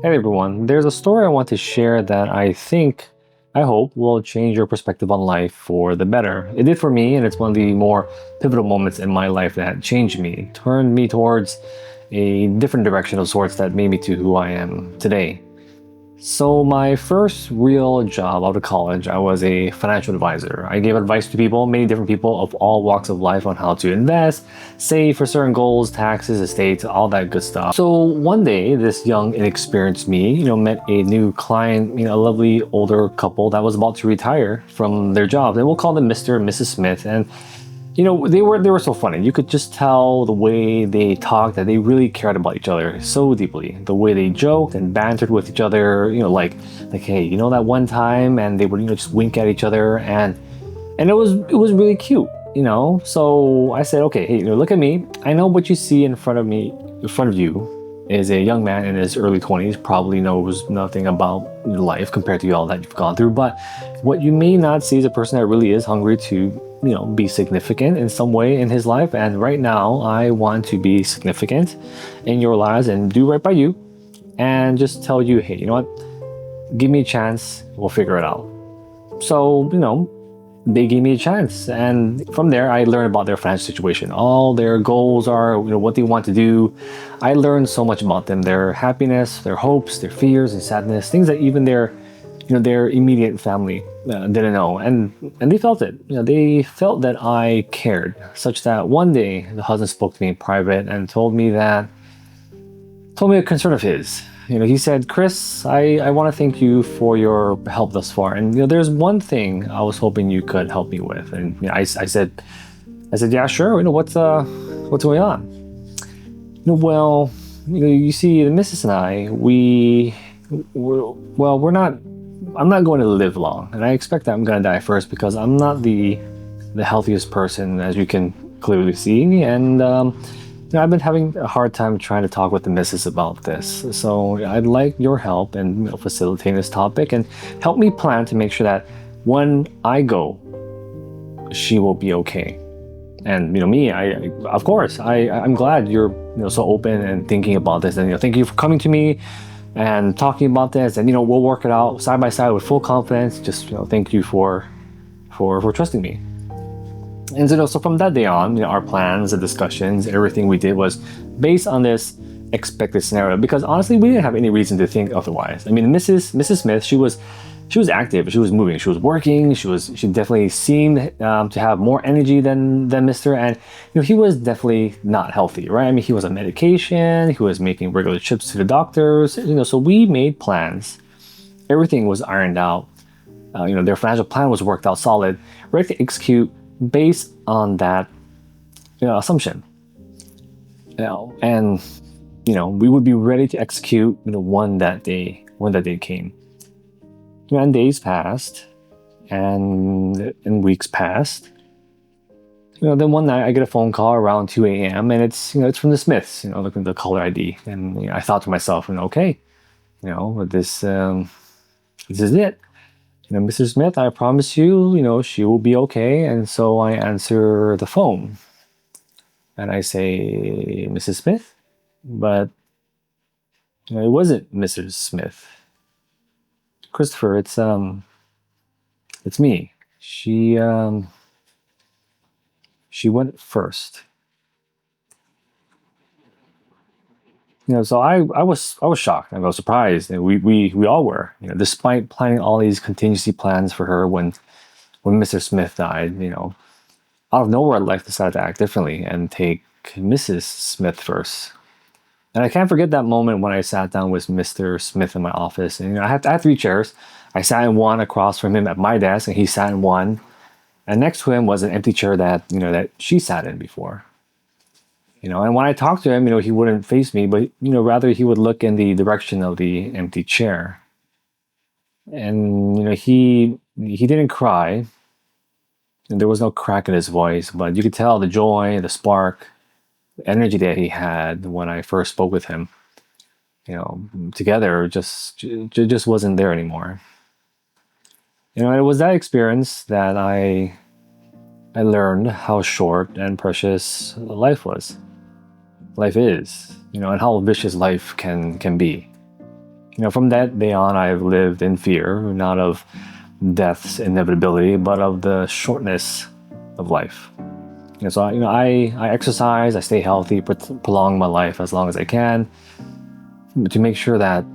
Hey everyone, there's a story I want to share that I hope will change your perspective on life for the better. It did for me, and it's one of the more pivotal moments in my life that changed me, turned me towards a different direction of sorts that made me to who I am today. So, my first real job out of college, I was a financial advisor. I gave advice to people, many different people of all walks of life on how to invest, save for certain goals, taxes, estates, all that good stuff. So, one day, this young, inexperienced me, met a new client, a lovely older couple that was about to retire from their jobs. And we'll call them Mr. and Mrs. Smith. And they were so funny. You could just tell the way they talked that they really cared about each other so deeply. The way they joked and bantered with each other, like hey, that one time, and they would just wink at each other, and it was really cute. So I said, okay, hey, look at me. I know what you see in front of you is a young man in his early 20s, probably knows nothing about life compared to all that you've gone through. But what you may not see is a person that really is hungry to, be significant in some way in his life. And right now, I want to be significant in your lives and do right by you and just tell you, hey, you know what? Give me a chance. We'll figure it out. So, they gave me a chance, and from there I learned about their financial situation, all their goals are, what they want to do. I learned so much about them, their happiness, their hopes, their fears and sadness, things that even their immediate family didn't know, and they felt it. They felt that I cared, such that one day the husband spoke to me in private and told me a concern of his. He said, Chris, I want to thank you for your help thus far. And there's one thing I was hoping you could help me with. And I said, yeah, sure. What's going on? Well, you see, the missus and I, we're not. I'm not going to live long, and I expect that I'm going to die first because I'm not the healthiest person, as you can clearly see, and I've been having a hard time trying to talk with the missus about this. So I'd like your help in facilitating this topic and help me plan to make sure that when I go, she will be okay. And me, of course, I'm glad you're so open and thinking about this, and thank you for coming to me and talking about this, and we'll work it out side by side with full confidence. Just thank you for trusting me. And so from that day on, our plans, the discussions, everything we did was based on this expected scenario. Because honestly, we didn't have any reason to think otherwise. I mean, Mrs. Smith, she was active, she was moving, she was working, she definitely seemed to have more energy than Mister. And he was definitely not healthy, right? I mean, he was on medication, he was making regular trips to the doctors. So we made plans. Everything was ironed out. Their financial plan was worked out solid, ready to execute based on that assumption. And we would be ready to execute when that day came. And days passed, and weeks passed. Then one night I get a phone call around 2 a.m. and it's from the Smiths. Looking at the caller ID, and I thought to myself, okay, this is it. Mr. Smith, I promise you, she will be okay. And so I answer the phone and I say, Mrs. Smith, but it wasn't Mrs. Smith. Christopher, it's me. She went first. So I was shocked. I was surprised, and we all were. Despite planning all these contingency plans for her when Mr. Smith died, out of nowhere, life decided to act differently and take Mrs. Smith first. And I can't forget that moment when I sat down with Mr. Smith in my office. And I had three chairs. I sat in one across from him at my desk, and he sat in one. And next to him was an empty chair that she sat in before. And when I talked to him, he wouldn't face me, but rather he would look in the direction of the empty chair. And he didn't cry. And there was no crack in his voice, but you could tell the joy, the spark, the energy that he had when I first spoke with him. Together just wasn't there anymore. It was that experience that I learned how short and precious life is, and how vicious life can be. From that day on, I've lived in fear, not of death's inevitability, but of the shortness of life. So I exercise, I stay healthy, prolong my life as long as I can, to make sure that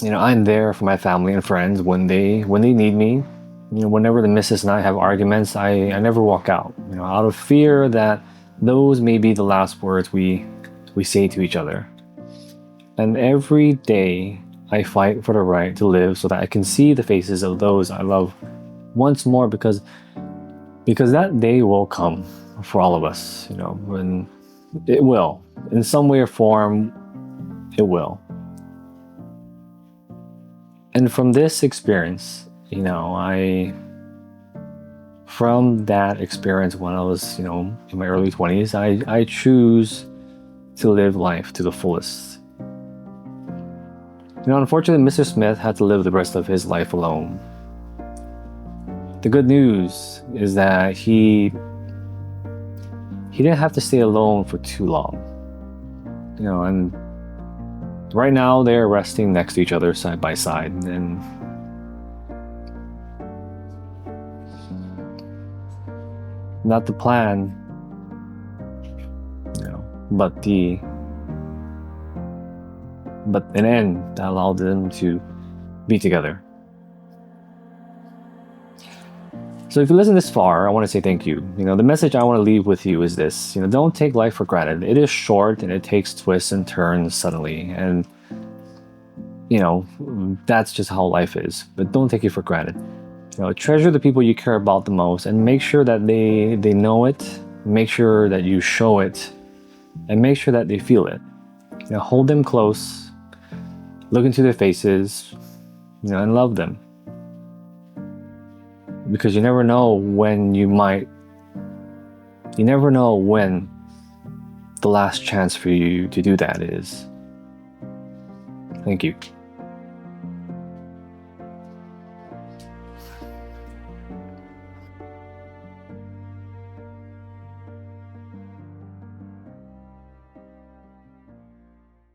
I'm there for my family and friends when they need me. Whenever the missus and I have arguments, I never walk out of fear that those may be the last words we say to each other. And every day I fight for the right to live so that I can see the faces of those I love once more, because that day will come for all of us, when it will, in some way or form, it will. And from this experience, from that experience when I was, in my early 20s, I choose to live life to the fullest. Unfortunately, Mr. Smith had to live the rest of his life alone. The good news is that he didn't have to stay alone for too long. And right now they're resting next to each other side by side, and not the plan, but an end that allowed them to be together. So if you listen this far, I want to say thank you. The message I want to leave with you is this: don't take life for granted. It is short and it takes twists and turns suddenly, and that's just how life is. But don't take it for granted. Treasure the people you care about the most, and make sure that they know it. Make sure that you show it, and make sure that they feel it. Hold them close, look into their faces, and love them. Because you never know when the last chance for you to do that is. Thank you.